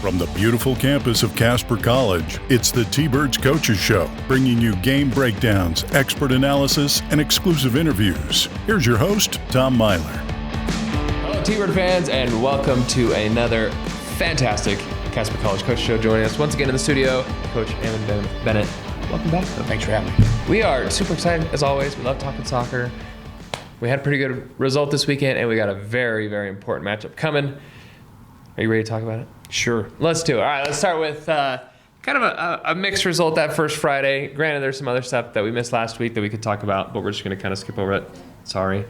From the beautiful campus of Casper College, it's the T-Birds Coaches Show, bringing you game breakdowns, expert analysis, and exclusive interviews. Here's your host, Tom Myler. Hello, T-Bird fans, and welcome to another fantastic Casper College Coach Show. Joining us once again in the studio, Coach Ammon Bennett. Welcome back. Thanks for having me. We are super excited, as always. We love talking soccer. We had a pretty good result this weekend, and we got a very, very important matchup coming. Are you ready to talk about it? Sure. Let's do it. All right, let's start with kind of a mixed result that first Friday. Granted, there's some other stuff that we missed last week that we could talk about, but we're just going to kind of skip over it. Sorry.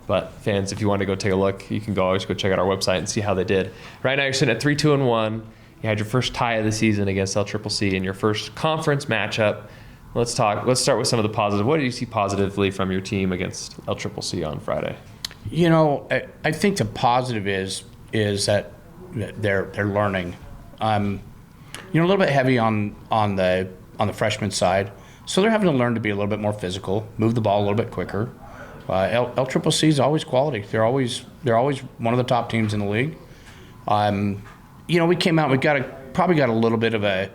But fans, if you want to go take a look, you can always go check out our website and see how they did. Right now, you're sitting at 3-2-1. You had your first tie of the season against LCCC in your first conference matchup. Let's start with some of the positives. What did you see positively from your team against LCCC on Friday? You know, I think the positive is that they're learning. A little bit heavy on the freshman side, so they're having to learn to be a little bit more physical, move the ball a little bit quicker. LCCC is always quality. They're always one of the top teams in the league. We came out. Probably got a little bit of a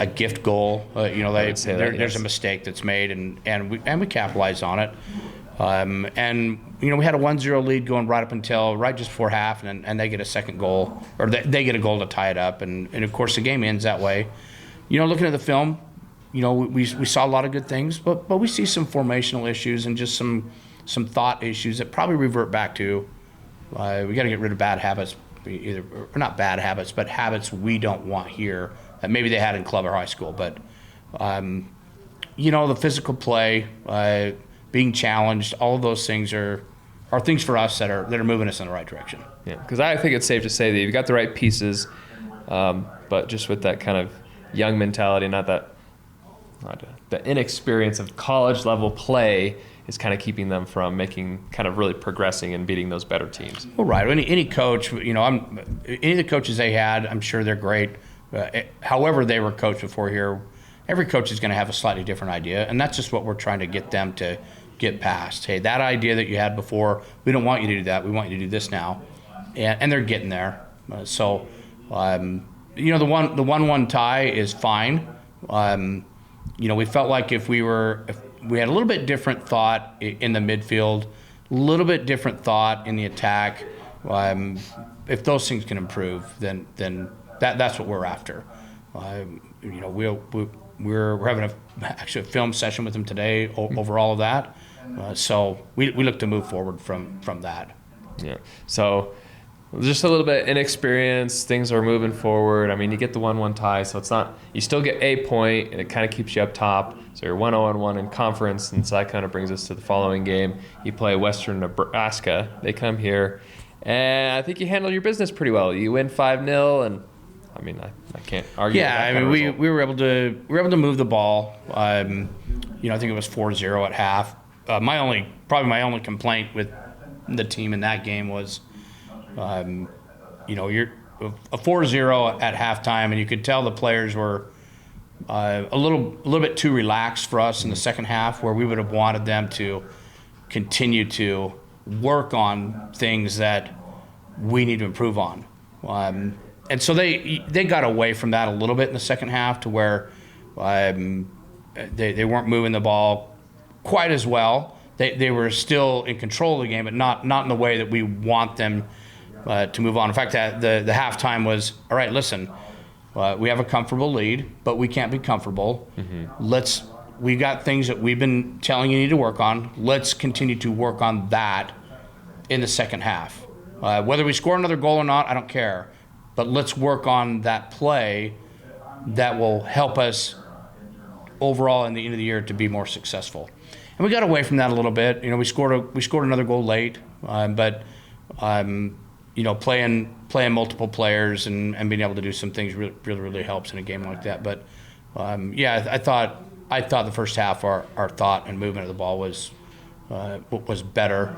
gift goal. There's a mistake that's made, and we capitalized on it. We had a 1-0 lead going right up until right just before half, and they get a second goal, or they get a goal to tie it up, and of course the game ends that way. Looking at the film, we saw a lot of good things, but we see some formational issues and just some thought issues that probably revert back to we got to get rid of bad habits, or not bad habits, but habits we don't want here that maybe they had in club or high school. But the physical play, being challenged, all of those things are things for us that are moving us in the right direction. Yeah, because I think it's safe to say that you've got the right pieces, but just with that kind of young mentality, the inexperience of college level play is kind of keeping them from kind of really progressing and beating those better teams. Well, right. Any coach, any of the coaches they had, I'm sure they're great. However they were coached before here, every coach is going to have a slightly different idea, and that's just what we're trying to get them to get past. Hey, that idea that you had before, we don't want you to do that. We want you to do this now, and they're getting there. The 1-1 tie is fine. We felt like if we had a little bit different thought in the midfield, a little bit different thought in the attack, if those things can improve, then that's what we're after. We're having a film session with them today over all of that. So we look to move forward from that. Yeah. So just a little bit inexperience. Things are moving forward. I mean, you get the 1-1 tie, so it's not. You still get a point, and it kind of keeps you up top. So you're 1-0-1 in conference, and so that kind of brings us to the following game. You play Western Nebraska. They come here, and I think you handle your business pretty well. You win 5-0, and I mean, I can't argue. Yeah, we were able to move the ball. I think it was 4-0 at half. My only complaint with the team in that game was, you're a 4-0 at halftime, and you could tell the players were a little bit too relaxed for us in the second half, where we would have wanted them to continue to work on things that we need to improve on. And so they got away from that a little bit in the second half, to where they weren't moving the ball quite as well. They were still in control of the game, but not in the way that we want them to move on. In fact, the halftime was, all right, listen, we have a comfortable lead, but we can't be comfortable. Mm-hmm. We got things that we've been telling you need to work on. Let's continue to work on that in the second half. Whether we score another goal or not, I don't care. But let's work on that play that will help us overall in the end of the year to be more successful. And we got away from that a little bit. We scored another goal late, but playing multiple players and being able to do some things really helps in a game like that. But I thought the first half our thought and movement of the ball was better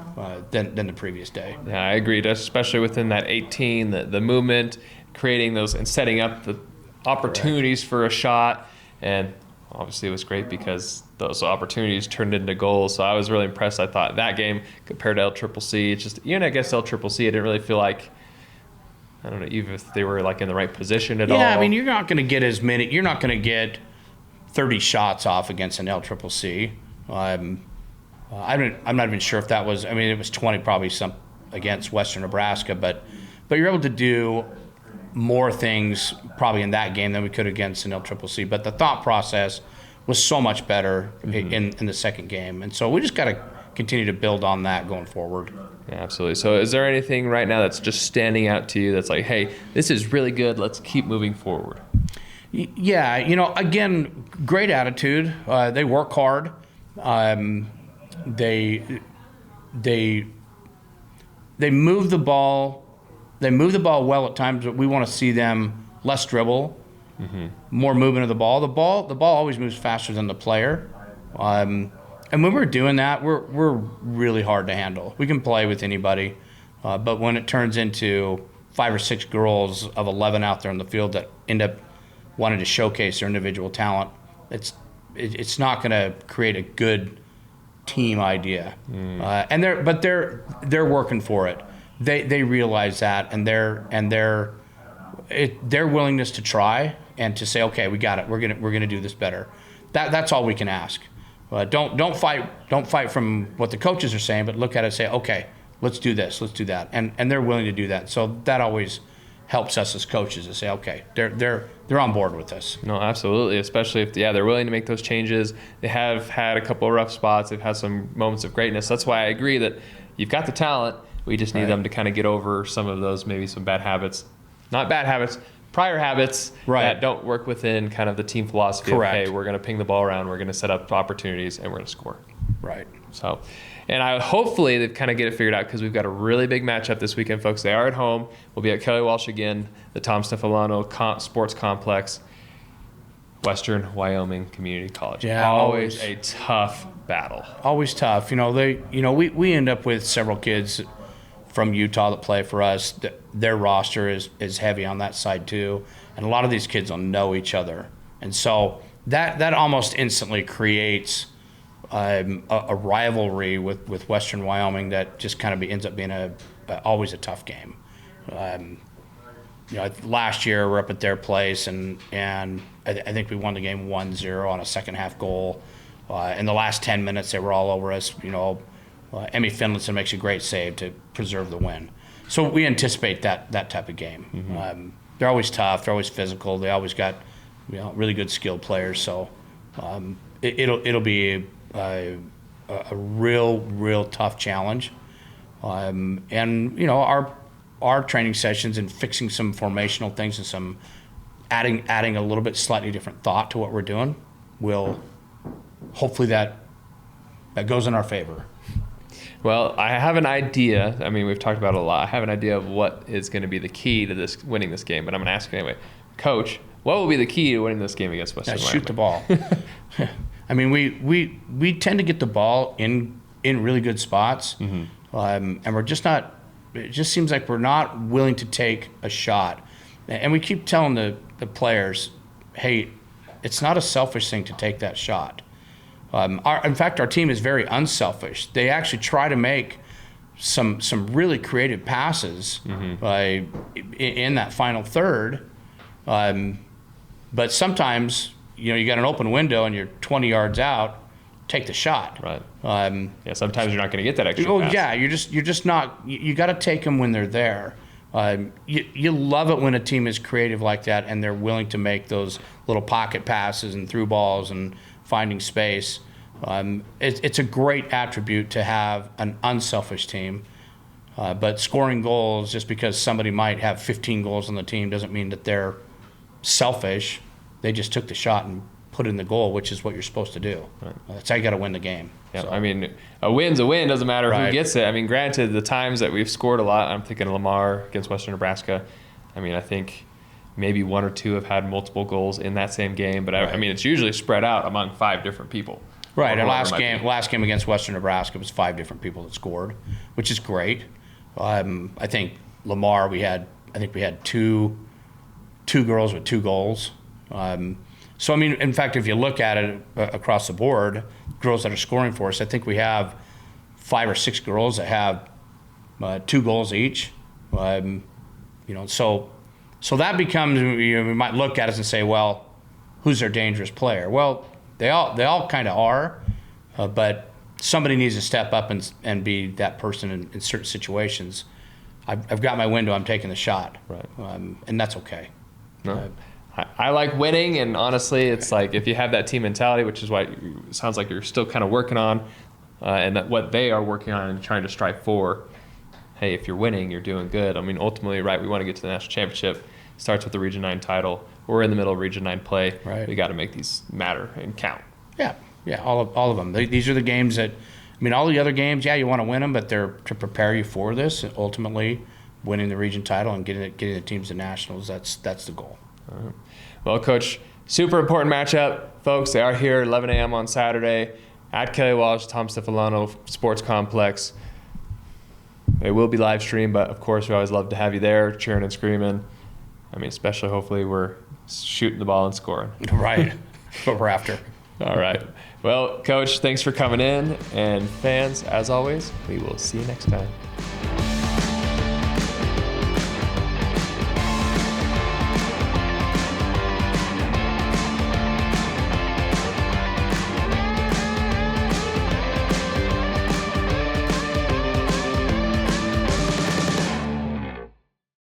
than the previous day. Yeah, I agreed, especially within that 18, the movement, creating those and setting up the opportunities for a shot. And obviously it was great because those opportunities turned into goals. So I was really impressed. I thought that game compared to LCCC, it's just, even against LCCC, I didn't really feel like I don't know, even if they were like in the right position at all. Yeah, I mean, you're not going to get as many. You're not going to get 30 shots off against an LCCC. I'm not even sure if that was. I mean, it was 20 probably some against Western Nebraska, but you're able to do more things probably in that game than we could against an LCCC. But the thought process was so much better in the second game, and so we just got to continue to build on that going forward. Yeah, absolutely. So is there anything right now that's just standing out to you that's like, hey, this is really good, let's keep moving forward? Yeah, again, great attitude. They work hard. They move the ball. They move the ball well at times, but we want to see them less dribble, more movement of the ball. The ball always moves faster than the player. And when we're doing that, we're really hard to handle. We can play with anybody, but when it turns into 5 or 6 girls of 11 out there in the field that end up wanting to showcase their individual talent, it's not going to create a good team idea. And they're working for it. They realize that, and their willingness to try and to say, okay, we got it. We're gonna do this better. That's all we can ask. Don't fight from what the coaches are saying, but look at it and say, okay, let's do this, let's do that, and they're willing to do that. So that always helps us as coaches to say, okay, they're on board with this. No, absolutely, especially if they're willing to make those changes. They have had a couple of rough spots. They've had some moments of greatness. That's why I agree that you've got the talent. We just need them to kind of get over some of those, maybe some bad habits, not bad habits, prior habits that don't work within kind of the team philosophy. Correct. Of, hey, we're going to ping the ball around, we're going to set up opportunities, and we're going to score. Right. So, and hopefully they kind of get it figured out, because we've got a really big matchup this weekend, folks. They are at home. We'll be at Kelly Walsh again, the Tom Stefano Sports Complex, Western Wyoming Community College. Yeah, always a tough battle. Always tough. We end up with several kids from Utah that play for us. Their roster is heavy on that side too, and a lot of these kids will know each other, and so that almost instantly creates a rivalry with Western Wyoming that just kind of ends up being always a tough game. Last year we're up at their place, and I think we won the game 1-0 on a second half goal. In the last 10 minutes they were all over us. Emmy Finlayson makes a great save to preserve the win. So we anticipate that type of game. They're always tough. They're always physical. They always got really good skilled players. So it'll be a real tough challenge. And our training sessions and fixing some formational things and some adding a little bit slightly different thought to what we're doing will hopefully that goes in our favor. Well, I have an idea. I mean, we've talked about it a lot. I have an idea of what is going to be the key to winning this game, but I'm going to ask you anyway. Coach, what will be the key to winning this game against Western Wyoming? Shoot the ball. I mean, we tend to get the ball in really good spots, and we're just not. It just seems like we're not willing to take a shot, and we keep telling the players, hey, it's not a selfish thing to take that shot. In fact, our team is very unselfish. They actually try to make some really creative passes in that final third. But sometimes, you got an open window and you're 20 yards out, take the shot. Right. Sometimes you're not going to get that extra pass. Yeah, you're just not. You got to take them when they're there. You love it when a team is creative like that and they're willing to make those little pocket passes and through balls and finding space. It's a great attribute to have an unselfish team. But scoring goals, just because somebody might have 15 goals on the team, doesn't mean that they're selfish. They just took the shot and put in the goal, which is what you're supposed to do. Right. That's how you got to win the game. Yeah, So. I mean, a win's a win. Doesn't matter who gets it. I mean, granted, the times that we've scored a lot, I'm thinking Lamar against Western Nebraska. I mean, I think maybe 1 or 2 have had multiple goals in that same game, but I mean, it's usually spread out among 5 different people. Right. Our last game against Western Nebraska was 5 different people that scored, which is great. I think Lamar, we had two girls with 2 goals. So I mean, in fact, if you look at it across the board, girls that are scoring for us, I think we have 5 or 6 girls that have 2 goals each. So that becomes, we might look at us and say, well, who's their dangerous player? Well, they all kind of are, but somebody needs to step up and be that person in certain situations. I've got my window. I'm taking the shot, right? And that's okay. No. I like winning, and honestly, it's like if you have that team mentality, which is what it sounds like you're still kind of working on, and that what they are working on and trying to strive for. Hey, if you're winning, you're doing good. I mean, ultimately, right, we want to get to the national championship. It starts with the Region 9 title. We're in the middle of Region 9 play. Right. We got to make these matter and count. Yeah, all of them. These are the games that, all the other games, you want to win them, but they're to prepare you for this. And ultimately, winning the region title and getting the teams to nationals, that's the goal. All right. Well, Coach, super important matchup, folks. They are here 11 a.m. on Saturday at Kelly Walsh, Tom Stefano Sports Complex. It will be live streamed, but of course, we always love to have you there, cheering and screaming. Especially hopefully we're shooting the ball and scoring. Right. That's what we're after. All right. Well, Coach, thanks for coming in. And fans, as always, we will see you next time.